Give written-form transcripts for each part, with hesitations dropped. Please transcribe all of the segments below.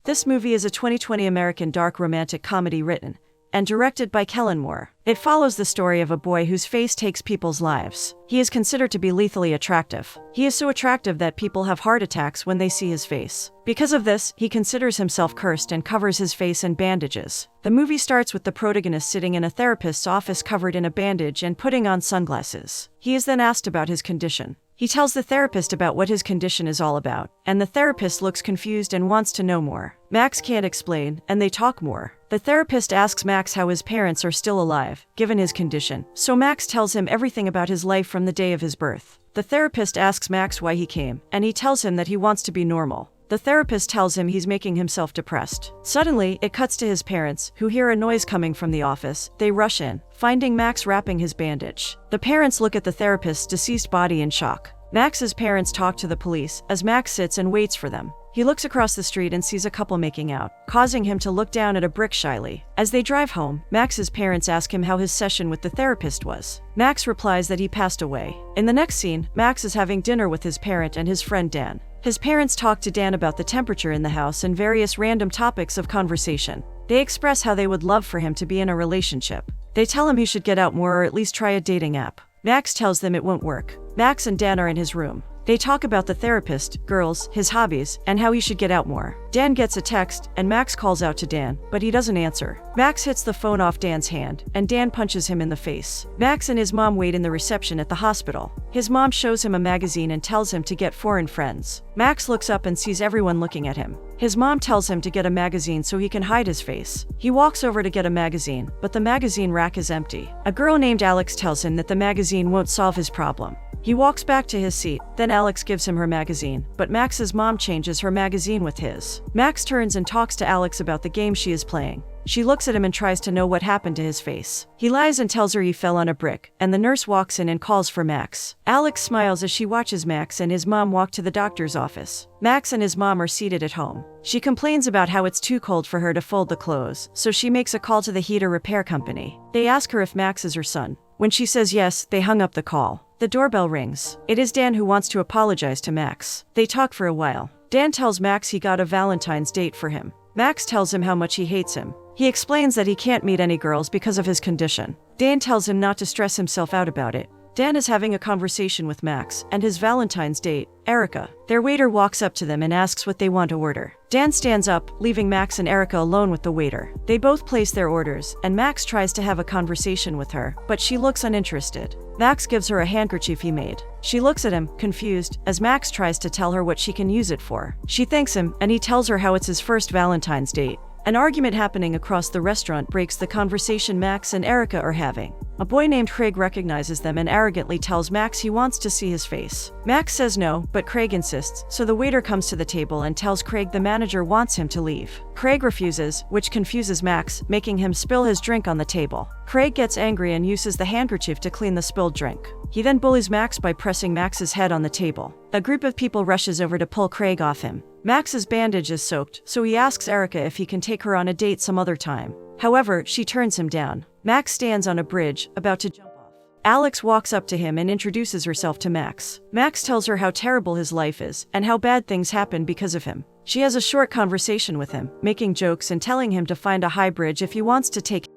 This movie is a 2020 American dark romantic comedy written and directed by Kellen Moore. It follows the story of a boy whose face takes people's lives. He is considered to be lethally attractive. He is so attractive that people have heart attacks when they see his face. Because of this, he considers himself cursed and covers his face in bandages. The movie starts with the protagonist sitting in a therapist's office covered in a bandage and putting on sunglasses. He is then asked about his condition. He tells the therapist about what his condition is all about, and the therapist looks confused and wants to know more. Max can't explain, and they talk more. The therapist asks Max how his parents are still alive, given his condition, so Max tells him everything about his life from the day of his birth. The therapist asks Max why he came, and he tells him that he wants to be normal. The therapist tells him he's making himself depressed. Suddenly, it cuts to his parents, who hear a noise coming from the office. They rush in, finding Max wrapping his bandage. The parents look at the therapist's deceased body in shock. Max's parents talk to the police as Max sits and waits for them. He looks across the street and sees a couple making out, causing him to look down at a brick shyly. As they drive home, Max's parents ask him how his session with the therapist was. Max replies that he passed away. In the next scene, Max is having dinner with his parent and his friend Dan. His parents talk to Dan about the temperature in the house and various random topics of conversation. They express how they would love for him to be in a relationship. They tell him he should get out more or at least try a dating app. Max tells them it won't work. Max and Dan are in his room. They talk about the therapist, girls, his hobbies, and how he should get out more. Dan gets a text, and Max calls out to Dan, but he doesn't answer. Max hits the phone off Dan's hand, and Dan punches him in the face. Max and his mom wait in the reception at the hospital. His mom shows him a magazine and tells him to get foreign friends. Max looks up and sees everyone looking at him. His mom tells him to get a magazine so he can hide his face. He walks over to get a magazine, but the magazine rack is empty. A girl named Alex tells him that the magazine won't solve his problem. He walks back to his seat, then Alex gives him her magazine, but Max's mom changes her magazine with his. Max turns and talks to Alex about the game she is playing. She looks at him and tries to know what happened to his face. He lies and tells her he fell on a brick, and the nurse walks in and calls for Max. Alex smiles as she watches Max and his mom walk to the doctor's office. Max and his mom are seated at home. She complains about how it's too cold for her to fold the clothes, so she makes a call to the heater repair company. They ask her if Max is her son. When she says yes, they hung up the call. The doorbell rings. It is Dan who wants to apologize to Max. They talk for a while. Dan tells Max he got a Valentine's date for him. Max tells him how much he hates him. He explains that he can't meet any girls because of his condition. Dan tells him not to stress himself out about it. Dan is having a conversation with Max and his Valentine's date, Erica. Their waiter walks up to them and asks what they want to order. Dan stands up, leaving Max and Erica alone with the waiter. They both place their orders, and Max tries to have a conversation with her, but she looks uninterested. Max gives her a handkerchief he made. She looks at him, confused, as Max tries to tell her what she can use it for. She thanks him, and he tells her how it's his first Valentine's date. An argument happening across the restaurant breaks the conversation Max and Erica are having. A boy named Craig recognizes them and arrogantly tells Max he wants to see his face. Max says no, but Craig insists, so the waiter comes to the table and tells Craig the manager wants him to leave. Craig refuses, which confuses Max, making him spill his drink on the table. Craig gets angry and uses the handkerchief to clean the spilled drink. He then bullies Max by pressing Max's head on the table. A group of people rushes over to pull Craig off him. Max's bandage is soaked, so he asks Erica if he can take her on a date some other time. However, she turns him down. Max stands on a bridge, about to jump off. Alex walks up to him and introduces herself to Max. Max tells her how terrible his life is, and how bad things happen because of him. She has a short conversation with him, making jokes and telling him to find a high bridge if he wants to take.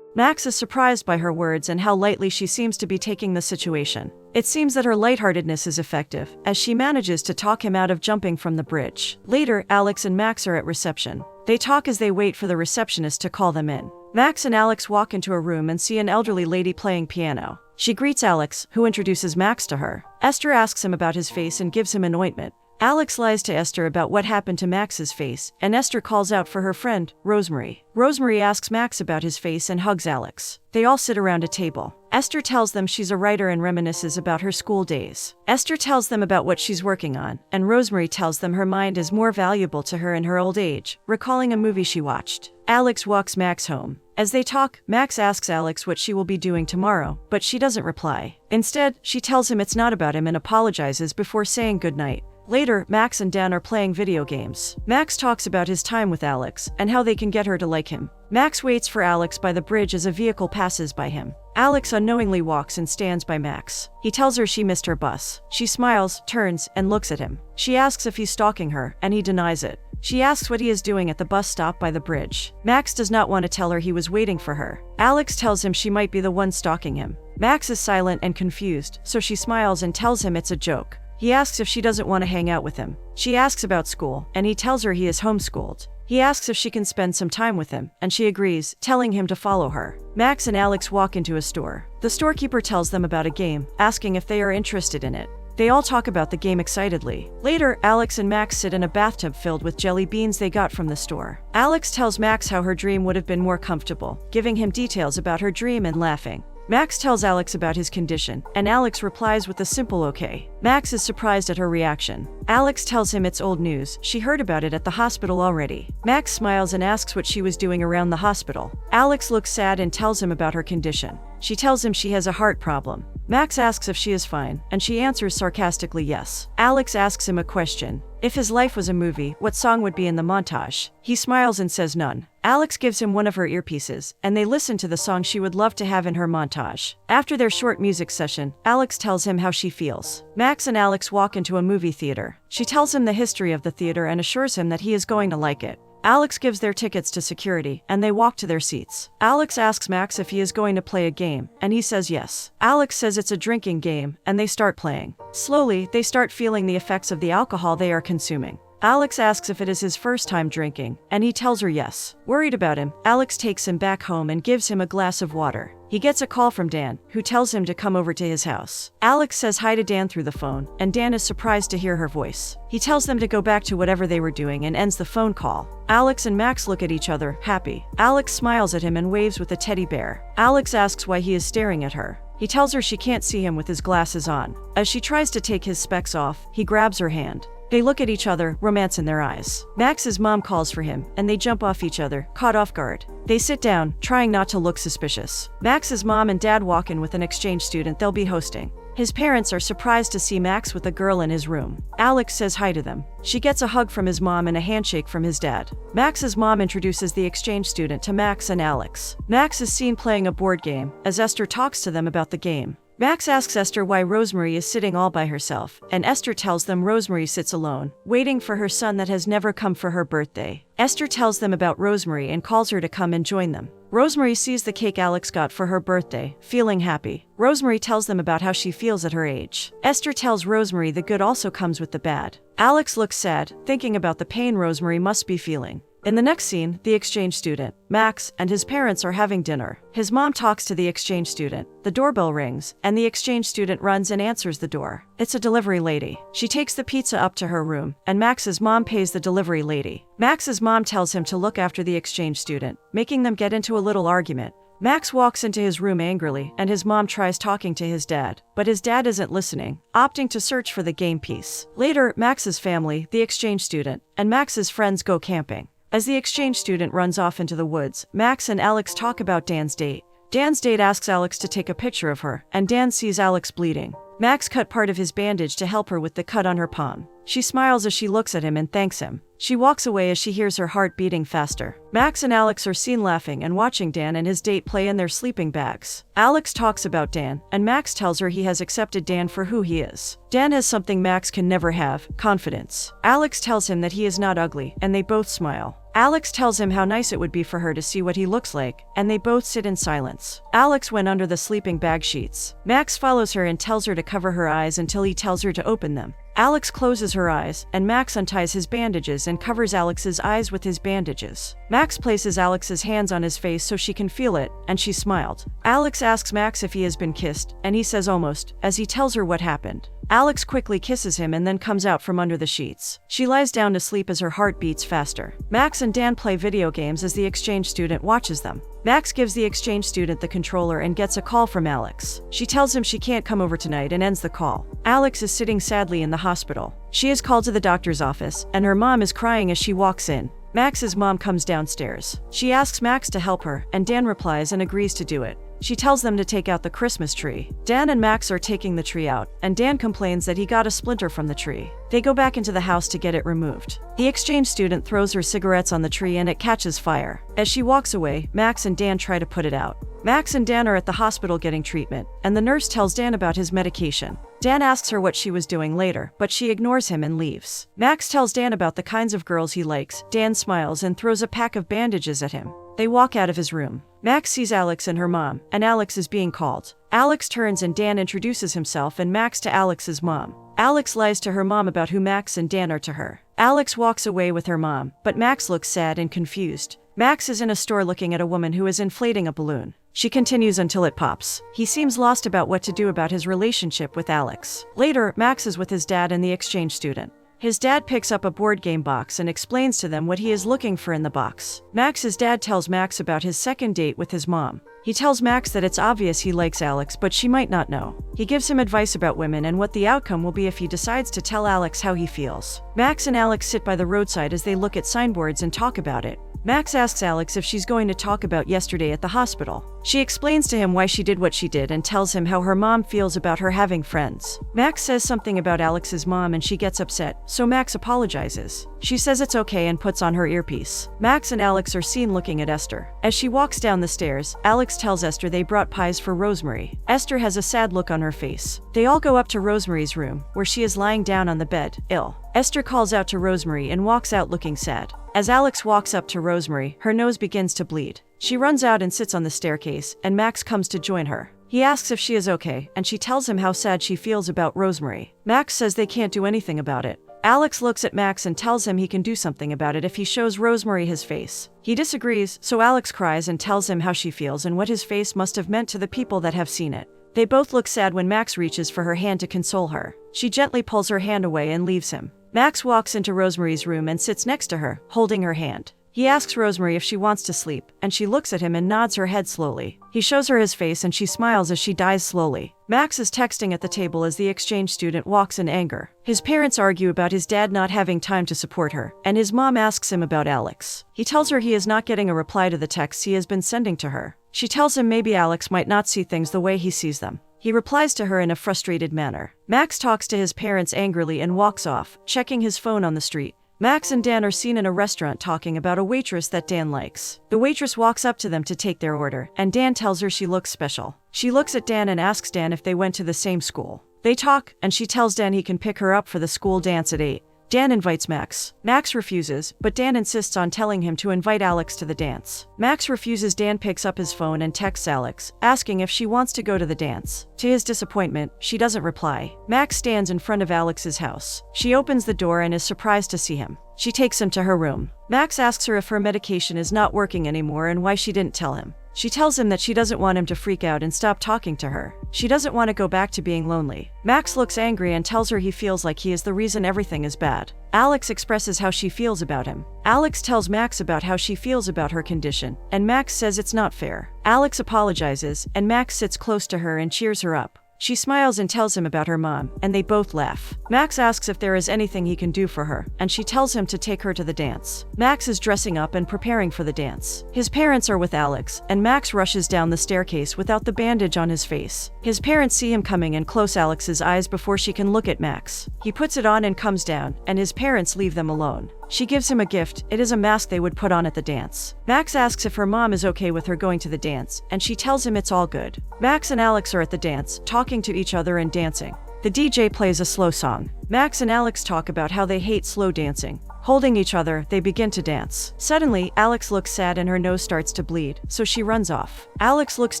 Max is surprised by her words and how lightly she seems to be taking the situation. It seems that her lightheartedness is effective, as she manages to talk him out of jumping from the bridge. Later, Alex and Max are at reception. They talk as they wait for the receptionist to call them in. Max and Alex walk into a room and see an elderly lady playing piano. She greets Alex, who introduces Max to her. Esther asks him about his face and gives him an ointment. Alex lies to Esther about what happened to Max's face, and Esther calls out for her friend, Rosemary. Rosemary asks Max about his face and hugs Alex. They all sit around a table. Esther tells them she's a writer and reminisces about her school days. Esther tells them about what she's working on, and Rosemary tells them her mind is more valuable to her in her old age, recalling a movie she watched. Alex walks Max home. As they talk, Max asks Alex what she will be doing tomorrow, but she doesn't reply. Instead, she tells him it's not about him and apologizes before saying goodnight. Later, Max and Dan are playing video games. Max talks about his time with Alex and how they can get her to like him. Max waits for Alex by the bridge as a vehicle passes by him. Alex unknowingly walks and stands by Max. He tells her she missed her bus. She smiles, turns, and looks at him. She asks if he's stalking her, and he denies it. She asks what he is doing at the bus stop by the bridge. Max does not want to tell her he was waiting for her. Alex tells him she might be the one stalking him. Max is silent and confused, so she smiles and tells him it's a joke. He asks if she doesn't want to hang out with him. She asks about school, and he tells her he is homeschooled. He asks if she can spend some time with him, and she agrees, telling him to follow her. Max and Alex walk into a store. The storekeeper tells them about a game, asking if they are interested in it. They all talk about the game excitedly. Later, Alex and Max sit in a bathtub filled with jelly beans they got from the store. Alex tells Max how her dream would have been more comfortable, giving him details about her dream and laughing. Max tells Alex about his condition, and Alex replies with a simple okay. Max is surprised at her reaction. Alex tells him it's old news, she heard about it at the hospital already. Max smiles and asks what she was doing around the hospital. Alex looks sad and tells him about her condition. She tells him she has a heart problem. Max asks if she is fine, and she answers sarcastically yes. Alex asks him a question. If his life was a movie, what song would be in the montage? He smiles and says none. Alex gives him one of her earpieces, and they listen to the song she would love to have in her montage. After their short music session, Alex tells him how she feels. Max and Alex walk into a movie theater. She tells him the history of the theater and assures him that he is going to like it. Alex gives their tickets to security, and they walk to their seats. Alex asks Max if he is going to play a game, and he says yes. Alex says it's a drinking game, and they start playing. Slowly, they start feeling the effects of the alcohol they are consuming. Alex asks if it is his first time drinking, and he tells her yes. Worried about him, Alex takes him back home and gives him a glass of water. He gets a call from Dan, who tells him to come over to his house. Alex says hi to Dan through the phone, and Dan is surprised to hear her voice. He tells them to go back to whatever they were doing and ends the phone call. Alex and Max look at each other, happy. Alex smiles at him and waves with a teddy bear. Alex asks why he is staring at her. He tells her she can't see him with his glasses on. As she tries to take his specs off, he grabs her hand. They look at each other, romance in their eyes. Max's mom calls for him, and they jump off each other, caught off guard. They sit down, trying not to look suspicious. Max's mom and dad walk in with an exchange student they'll be hosting. His parents are surprised to see Max with a girl in his room. Alex says hi to them. She gets a hug from his mom and a handshake from his dad. Max's mom introduces the exchange student to Max and Alex. Max is seen playing a board game, as Esther talks to them about the game. Max asks Esther why Rosemary is sitting all by herself, and Esther tells them Rosemary sits alone, waiting for her son that has never come for her birthday. Esther tells them about Rosemary and calls her to come and join them. Rosemary sees the cake Alex got for her birthday, feeling happy. Rosemary tells them about how she feels at her age. Esther tells Rosemary the good also comes with the bad. Alex looks sad, thinking about the pain Rosemary must be feeling. In the next scene, the exchange student, Max, and his parents are having dinner. His mom talks to the exchange student. The doorbell rings, and the exchange student runs and answers the door. It's a delivery lady. She takes the pizza up to her room, and Max's mom pays the delivery lady. Max's mom tells him to look after the exchange student, making them get into a little argument. Max walks into his room angrily, and his mom tries talking to his dad, but his dad isn't listening, opting to search for the game piece. Later, Max's family, the exchange student, and Max's friends go camping. As the exchange student runs off into the woods, Max and Alex talk about Dan's date. Dan's date asks Alex to take a picture of her, and Dan sees Alex bleeding. Max cut part of his bandage to help her with the cut on her palm. She smiles as she looks at him and thanks him. She walks away as she hears her heart beating faster. Max and Alex are seen laughing and watching Dan and his date play in their sleeping bags. Alex talks about Dan, and Max tells her he has accepted Dan for who he is. Dan has something Max can never have, confidence. Alex tells him that he is not ugly, and they both smile. Alex tells him how nice it would be for her to see what he looks like, and they both sit in silence. Alex went under the sleeping bag sheets. Max follows her and tells her to cover her eyes until he tells her to open them. Alex closes her eyes, and Max unties his bandages and covers Alex's eyes with his bandages. Max places Alex's hands on his face so she can feel it, and she smiled. Alex asks Max if he has been kissed, and he says almost, as he tells her what happened. Alex quickly kisses him and then comes out from under the sheets. She lies down to sleep as her heart beats faster. Max and Dan play video games as the exchange student watches them. Max gives the exchange student the controller and gets a call from Alex. She tells him she can't come over tonight and ends the call. Alex is sitting sadly in the hospital. She is called to the doctor's office, and her mom is crying as she walks in. Max's mom comes downstairs. She asks Max to help her, and Dan replies and agrees to do it. She tells them to take out the Christmas tree. Dan and Max are taking the tree out, and Dan complains that he got a splinter from the tree. They go back into the house to get it removed. The exchange student throws her cigarettes on the tree and it catches fire. As she walks away, Max and Dan try to put it out. Max and Dan are at the hospital getting treatment, and the nurse tells Dan about his medication. Dan asks her what she was doing later, but she ignores him and leaves. Max tells Dan about the kinds of girls he likes. Dan smiles and throws a pack of bandages at him. They walk out of his room. Max sees Alex and her mom, and Alex is being called. Alex turns and Dan introduces himself and Max to Alex's mom. Alex lies to her mom about who Max and Dan are to her. Alex walks away with her mom, but Max looks sad and confused. Max is in a store looking at a woman who is inflating a balloon. She continues until it pops. He seems lost about what to do about his relationship with Alex. Later, Max is with his dad and the exchange student. His dad picks up a board game box and explains to them what he is looking for in the box. Max's dad tells Max about his second date with his mom. He tells Max that it's obvious he likes Alex, but she might not know. He gives him advice about women and what the outcome will be if he decides to tell Alex how he feels. Max and Alex sit by the roadside as they look at signboards and talk about it. Max asks Alex if she's going to talk about yesterday at the hospital. She explains to him why she did what she did and tells him how her mom feels about her having friends. Max says something about Alex's mom and she gets upset, so Max apologizes. She says it's okay and puts on her earpiece. Max and Alex are seen looking at Esther. As she walks down the stairs, Alex tells Esther they brought pies for Rosemary. Esther has a sad look on her face. They all go up to Rosemary's room, where she is lying down on the bed, ill. Esther calls out to Rosemary and walks out looking sad. As Alex walks up to Rosemary, her nose begins to bleed. She runs out and sits on the staircase, and Max comes to join her. He asks if she is okay, and she tells him how sad she feels about Rosemary. Max says they can't do anything about it. Alex looks at Max and tells him he can do something about it if he shows Rosemary his face. He disagrees, so Alex cries and tells him how she feels and what his face must have meant to the people that have seen it. They both look sad when Max reaches for her hand to console her. She gently pulls her hand away and leaves him. Max walks into Rosemary's room and sits next to her, holding her hand. He asks Rosemary if she wants to sleep, and she looks at him and nods her head slowly. He shows her his face and she smiles as she dies slowly. Max is texting at the table as the exchange student walks in anger. His parents argue about his dad not having time to support her, and his mom asks him about Alex. He tells her he is not getting a reply to the texts he has been sending to her. She tells him maybe Alex might not see things the way he sees them. He replies to her in a frustrated manner. Max talks to his parents angrily and walks off, checking his phone on the street. Max and Dan are seen in a restaurant talking about a waitress that Dan likes. The waitress walks up to them to take their order, and Dan tells her she looks special. She looks at Dan and asks Dan if they went to the same school. They talk, and she tells Dan he can pick her up for the school dance at 8. Dan invites Max. Max refuses, but Dan insists on telling him to invite Alex to the dance. Max refuses. Dan picks up his phone and texts Alex, asking if she wants to go to the dance. To his disappointment, she doesn't reply. Max stands in front of Alex's house. She opens the door and is surprised to see him. She takes him to her room. Max asks her if her medication is not working anymore and why she didn't tell him. She tells him that she doesn't want him to freak out and stop talking to her. She doesn't want to go back to being lonely. Max looks angry and tells her he feels like he is the reason everything is bad. Alex expresses how she feels about him. Alex tells Max about how she feels about her condition, and Max says it's not fair. Alex apologizes, and Max sits close to her and cheers her up. She smiles and tells him about her mom, and they both laugh. Max asks if there is anything he can do for her, and she tells him to take her to the dance. Max is dressing up and preparing for the dance. His parents are with Alex, and Max rushes down the staircase without the bandage on his face. His parents see him coming and close Alex's eyes before she can look at Max. He puts it on and comes down, and his parents leave them alone. She gives him a gift. It is a mask they would put on at the dance. Max asks if her mom is okay with her going to the dance, and she tells him it's all good. Max and Alex are at the dance, talking to each other and dancing. The DJ plays a slow song. Max and Alex talk about how they hate slow dancing. Holding each other, they begin to dance. Suddenly, Alex looks sad and her nose starts to bleed, so she runs off. Alex looks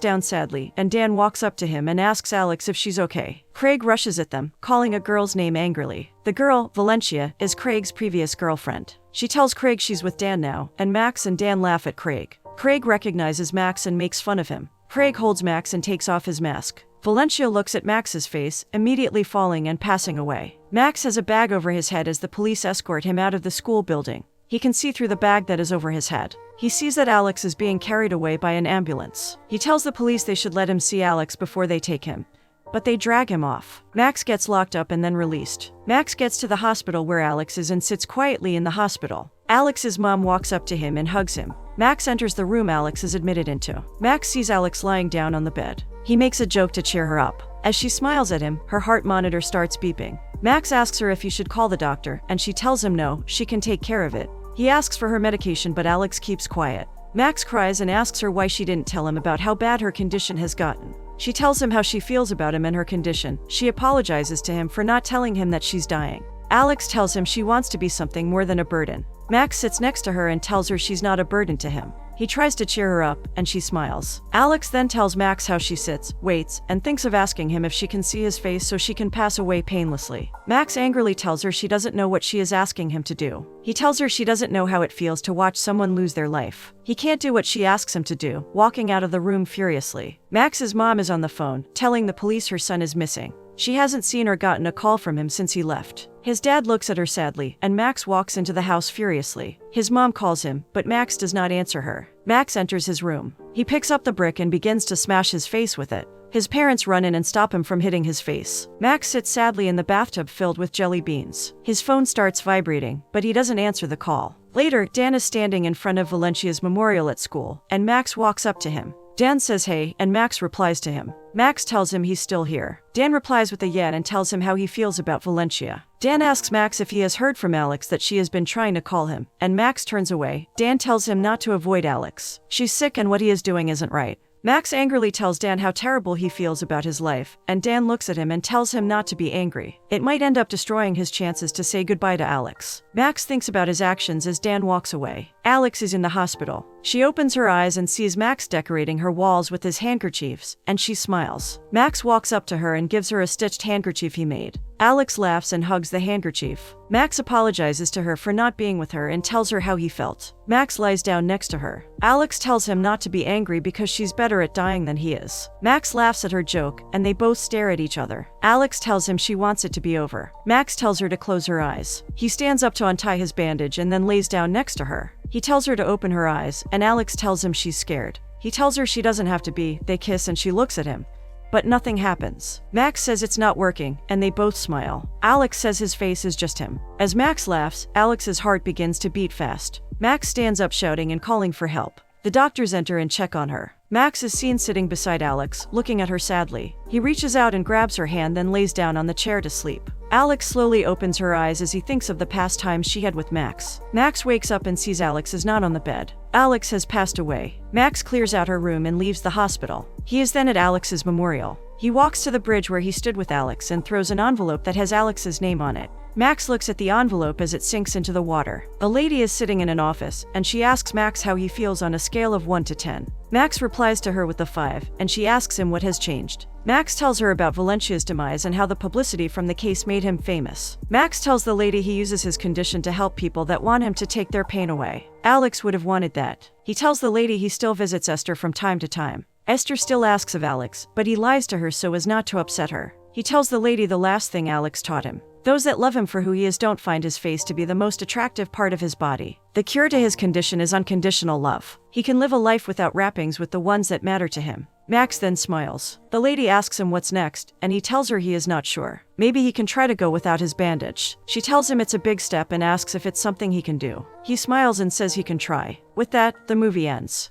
down sadly, and Dan walks up to him and asks Alex if she's okay. Craig rushes at them, calling a girl's name angrily. The girl, Valencia, is Craig's previous girlfriend. She tells Craig she's with Dan now, and Max and Dan laugh at Craig. Craig recognizes Max and makes fun of him. Craig holds Max and takes off his mask. Valencia looks at Max's face, immediately falling and passing away. Max has a bag over his head as the police escort him out of the school building. He can see through the bag that is over his head. He sees that Alex is being carried away by an ambulance. He tells the police they should let him see Alex before they take him. but they drag him off. Max gets locked up and then released. Max gets to the hospital where Alex is and sits quietly in the hospital. Alex's mom walks up to him and hugs him. Max enters the room Alex is admitted into. Max sees Alex lying down on the bed. He makes a joke to cheer her up. As she smiles at him, her heart monitor starts beeping. Max asks her if he should call the doctor, and she tells him no, she can take care of it. He asks for her medication, but Alex keeps quiet. Max cries and asks her why she didn't tell him about how bad her condition has gotten. She tells him how she feels about him and her condition. She apologizes to him for not telling him that she's dying. Alex tells him she wants to be something more than a burden. Max sits next to her and tells her she's not a burden to him. He tries to cheer her up, and she smiles. Alex then tells Max how she sits, waits, and thinks of asking him if she can see his face so she can pass away painlessly. Max angrily tells her she doesn't know what she is asking him to do. He tells her she doesn't know how it feels to watch someone lose their life. He can't do what she asks him to do, walking out of the room furiously. Max's mom is on the phone, telling the police her son is missing. She hasn't seen or gotten a call from him since he left. His dad looks at her sadly, and Max walks into the house furiously. His mom calls him, but Max does not answer her. Max enters his room. He picks up the brick and begins to smash his face with it. His parents run in and stop him from hitting his face. Max sits sadly in the bathtub filled with jelly beans. His phone starts vibrating, but he doesn't answer the call. Later, Dan is standing in front of Valencia's memorial at school, and Max walks up to him. Dan says hey, and Max replies to him. Max tells him he's still here. Dan replies with a yeah and tells him how he feels about Valencia. Dan asks Max if he has heard from Alex that she has been trying to call him, and Max turns away. Dan tells him not to avoid Alex. She's sick and what he is doing isn't right. Max angrily tells Dan how terrible he feels about his life, and Dan looks at him and tells him not to be angry. It might end up destroying his chances to say goodbye to Alex. Max thinks about his actions as Dan walks away. Alex is in the hospital. She opens her eyes and sees Max decorating her walls with his handkerchiefs, and she smiles. Max walks up to her and gives her a stitched handkerchief he made. Alex laughs and hugs the handkerchief. Max apologizes to her for not being with her and tells her how he felt. Max lies down next to her. Alex tells him not to be angry because she's better at dying than he is. Max laughs at her joke, and they both stare at each other. Alex tells him she wants it to be over. Max tells her to close her eyes. He stands up to untie his bandage and then lays down next to her. He tells her to open her eyes, and Alex tells him she's scared. He tells her she doesn't have to be. They kiss and she looks at him. But nothing happens. Max says it's not working, and they both smile. Alex says his face is just him. As Max laughs, Alex's heart begins to beat fast. Max stands up shouting and calling for help. The doctors enter and check on her. Max is seen sitting beside Alex, looking at her sadly. He reaches out and grabs her hand, then lays down on the chair to sleep. Alex slowly opens her eyes as he thinks of the past times she had with Max. Max wakes up and sees Alex is not on the bed. Alex has passed away. Max clears out her room and leaves the hospital. He is then at Alex's memorial. He walks to the bridge where he stood with Alex and throws an envelope that has Alex's name on it. Max looks at the envelope as it sinks into the water. A lady is sitting in an office, and she asks Max how he feels on a scale of 1 to 10. Max replies to her with a 5, and she asks him what has changed. Max tells her about Valencia's demise and how the publicity from the case made him famous. Max tells the lady he uses his condition to help people that want him to take their pain away. Alex would have wanted that. He tells the lady he still visits Esther from time to time. Esther still asks of Alex, but he lies to her so as not to upset her. He tells the lady the last thing Alex taught him. Those that love him for who he is don't find his face to be the most attractive part of his body. The cure to his condition is unconditional love. He can live a life without wrappings with the ones that matter to him. Max then smiles. The lady asks him what's next, and he tells her he is not sure. Maybe he can try to go without his bandage. She tells him it's a big step and asks if it's something he can do. He smiles and says he can try. With that, the movie ends.